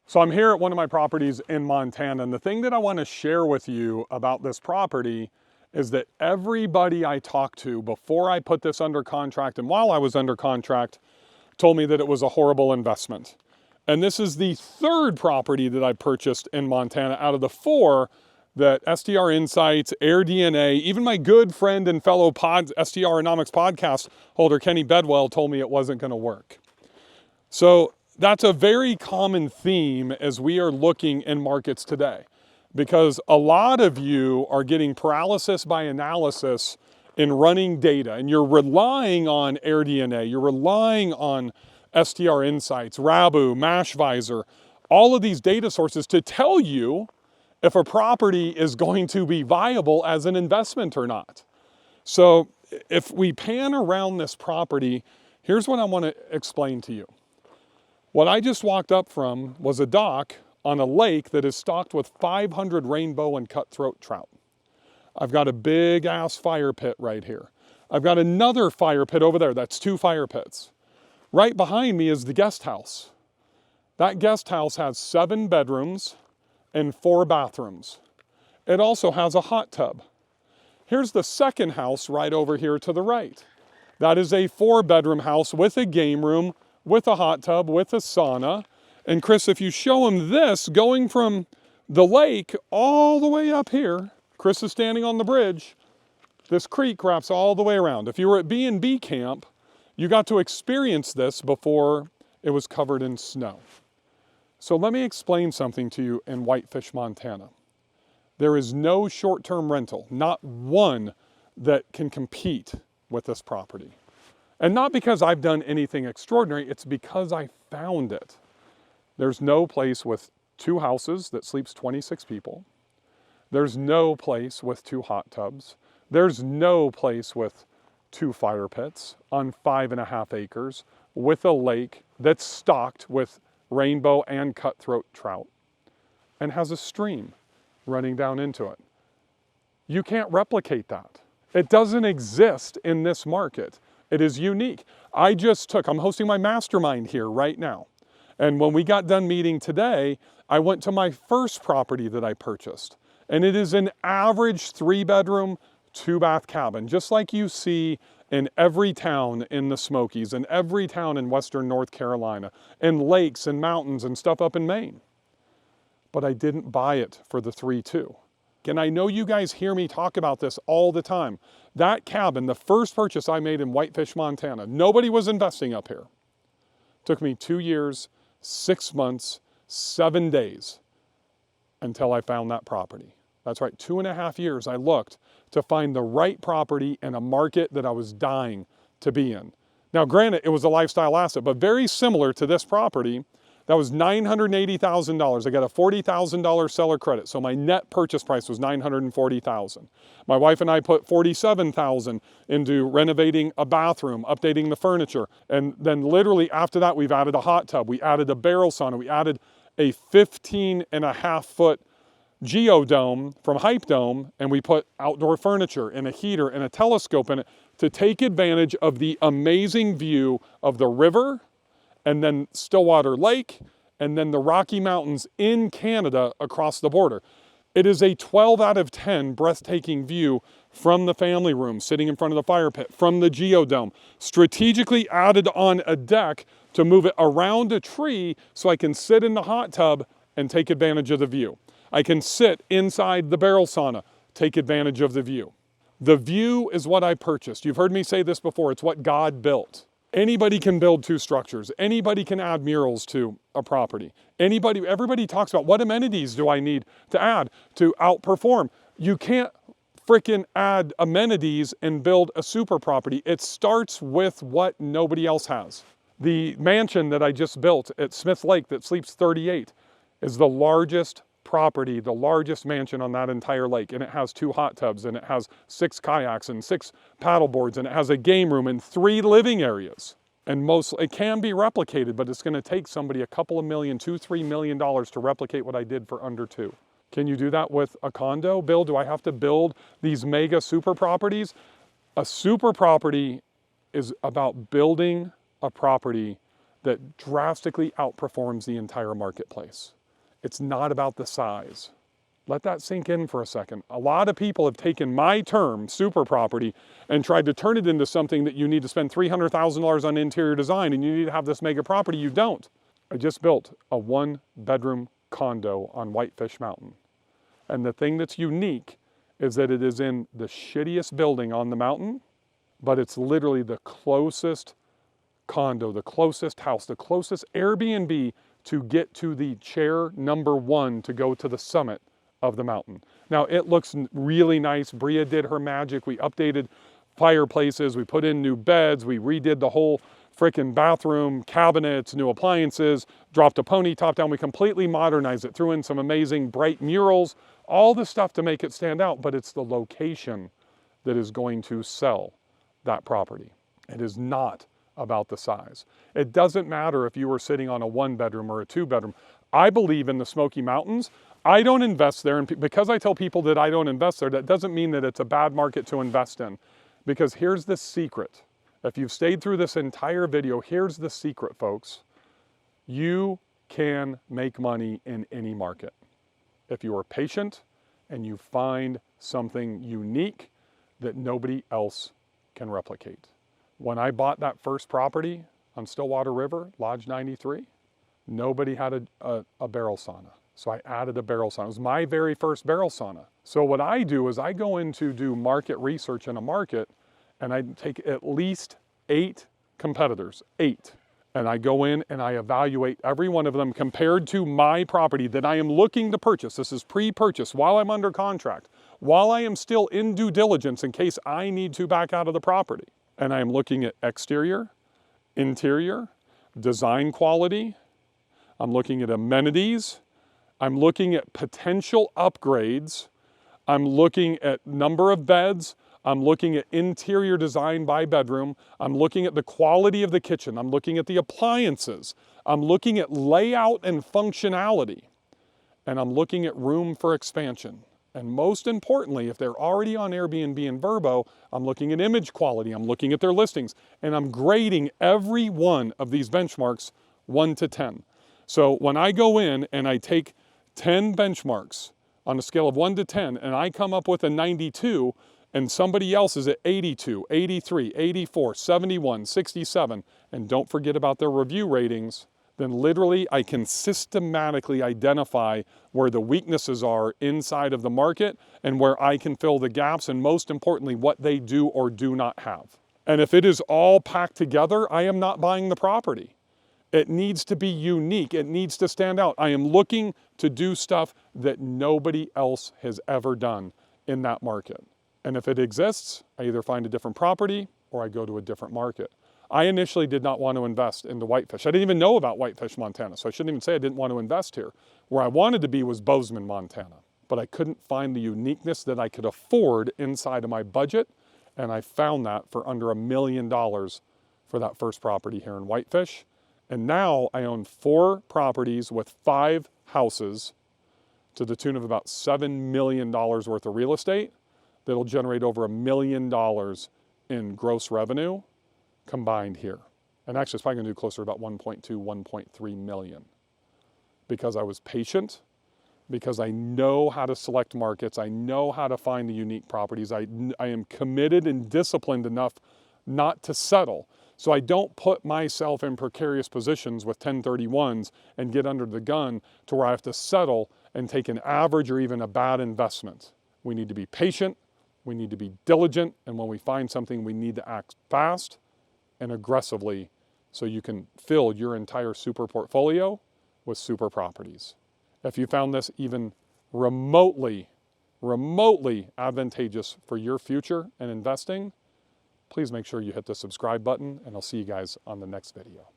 So I'm here at one of my properties in Montana, and the thing that I want to share with you about this property is that everybody I talked to before I put this under contract and while I was under contract told me that it was a horrible investment. And this is the third property that I purchased in Montana out of the four that STR Insights, Air DNA, even my good friend and fellow STRonomics podcast holder, Kenny Bedwell, told me it wasn't going to work. So that's a very common theme as we are looking in markets today, because a lot of you are getting paralysis by analysis in running data, and you're relying on Air DNA, you're relying on STR Insights, Rabu, Mashvisor, all of these data sources to tell you if a property is going to be viable as an investment or not. So if we pan around this property, here's what I want to explain to you. What I just walked up from was a dock on a lake that is stocked with 500 rainbow and cutthroat trout. I've got a big ass fire pit right here. I've got another fire pit over there. That's 2 fire pits. Right behind me is the guest house. That guest house has 7 bedrooms and 4 bathrooms. It also has a hot tub. Here's the second house right over here to the right. That is a 4-bedroom house with a game room, with a hot tub, with a sauna. And Chris, if you show him this, going from the lake all the way up here, Chris is standing on the bridge, this creek wraps all the way around. If you were at B&B camp, you got to experience this before it was covered in snow. So let me explain something to you in Whitefish, Montana. There is no short-term rental, not one that can compete with this property. And not because I've done anything extraordinary, it's because I found it. There's no place with 2 houses that sleeps 26 people. There's no place with 2 hot tubs. There's no place with 2 fire pits on 5.5 acres with a lake that's stocked with rainbow and cutthroat trout and has a stream running down into it. You can't replicate that. It doesn't exist in this market. It is unique. I'm hosting my mastermind here right now. And when we got done meeting today, I went to my first property that I purchased. And it is an average 3-bedroom, 2-bath cabin, just like you see in every town in the Smokies, and every town in Western North Carolina, and lakes and mountains and stuff up in Maine. But I didn't buy it for the 3.2. And I know you guys hear me talk about this all the time. That cabin, the first purchase I made in Whitefish, Montana, nobody was investing up here. Took me 2 years, 6 months, 7 days until I found that property. That's right, 2.5 years I looked to find the right property in a market that I was dying to be in. Now granted, it was a lifestyle asset, but very similar to this property. That was $980,000. I got a $40,000 seller credit, so my net purchase price was $940,000. My wife and I put $47,000 into renovating a bathroom, updating the furniture, and then literally after that we've added a hot tub, we added a barrel sauna, we added a 15.5-foot geodome from Hype Dome, and we put outdoor furniture and a heater and a telescope in it to take advantage of the amazing view of the river, and then Stillwater Lake, and then the Rocky Mountains in Canada across the border. It is a 12 out of 10 breathtaking view from the family room, sitting in front of the fire pit, from the geodome, strategically added on a deck to move it around a tree so I can sit in the hot tub and take advantage of the view. I can sit inside the barrel sauna, take advantage of the view. The view is what I purchased. You've heard me say this before, it's what God built. Anybody can build 2 structures. Anybody can add murals to a property. Everybody talks about what amenities do I need to add to outperform. You can't freaking add amenities and build a super property. It starts with what nobody else has. The mansion that I just built at Smith Lake that sleeps 38 is the largest property, the largest mansion on that entire lake, and it has 2 hot tubs, and it has 6 kayaks and 6 paddle boards, and it has a game room and 3 living areas. And it can be replicated, but it's going to take somebody a couple of million, $2-3 million to replicate what I did for under 2. Can you do that with a condo? Bill, do I have to build these mega super properties? A super property is about building a property that drastically outperforms the entire marketplace. It's not about the size. Let that sink in for a second. A lot of people have taken my term, super property, and tried to turn it into something that you need to spend $300,000 on interior design and you need to have this mega property. You don't. I just built a 1-bedroom condo on Whitefish Mountain. And the thing that's unique is that it is in the shittiest building on the mountain, but it's literally the closest condo, the closest house, the closest Airbnb to get to the chair number 1 to go to the summit of the mountain. Now it looks really nice. Bria did her magic. We updated fireplaces, we put in new beds, we redid the whole frickin' bathroom, cabinets, new appliances, dropped a pony top down. We completely modernized it, threw in some amazing bright murals, all the stuff to make it stand out, but it's the location that is going to sell that property. It is not about the size. It doesn't matter if you were sitting on a 1-bedroom or a 2-bedroom. I believe in the Smoky Mountains. I don't invest there, and because I tell people that I don't invest there, that doesn't mean that it's a bad market to invest in. Because here's the secret. If you've stayed through this entire video, here's the secret, folks. You can make money in any market. If you are patient and you find something unique that nobody else can replicate. When I bought that first property on Stillwater River, Lodge 93, nobody had a barrel sauna. So I added a barrel sauna. It was my very first barrel sauna. So what I do is I go in to do market research in a market, and I take at least 8 competitors, 8. And I go in and I evaluate every one of them compared to my property that I am looking to purchase. This is pre-purchase, while I'm under contract, while I am still in due diligence in case I need to back out of the property. And I am looking at exterior, interior, design quality. I'm looking at amenities. I'm looking at potential upgrades. I'm looking at number of beds. I'm looking at interior design by bedroom. I'm looking at the quality of the kitchen. I'm looking at the appliances. I'm looking at layout and functionality. And I'm looking at room for expansion. And most importantly, if they're already on Airbnb and Vrbo, I'm looking at image quality. I'm looking at their listings. And I'm grading every one of these benchmarks 1 to 10. So when I go in and I take 10 benchmarks on a scale of 1 to 10, and I come up with a 92, and somebody else is at 82, 83, 84, 71, 67, and don't forget about their review ratings, then literally I can systematically identify where the weaknesses are inside of the market and where I can fill the gaps, and most importantly, what they do or do not have. And if it is all packed together, I am not buying the property. It needs to be unique. It needs to stand out. I am looking to do stuff that nobody else has ever done in that market. And if it exists, I either find a different property or I go to a different market. I initially did not want to invest into Whitefish. I didn't even know about Whitefish, Montana, so I shouldn't even say I didn't want to invest here. Where I wanted to be was Bozeman, Montana, but I couldn't find the uniqueness that I could afford inside of my budget, and I found that for under $1 million for that first property here in Whitefish. And now I own 4 properties with 5 houses to the tune of about $7 million worth of real estate that'll generate over $1 million in gross revenue combined here. And actually it's probably gonna do closer to about 1.2, 1.3 million. Because I was patient, because I know how to select markets, I know how to find the unique properties, I am committed and disciplined enough not to settle. So I don't put myself in precarious positions with 1031s and get under the gun to where I have to settle and take an average or even a bad investment. We need to be patient, we need to be diligent, and when we find something, we need to act fast and aggressively so you can fill your entire super portfolio with super properties. If you found this even remotely advantageous for your future and investing, please make sure you hit the subscribe button, and I'll see you guys on the next video.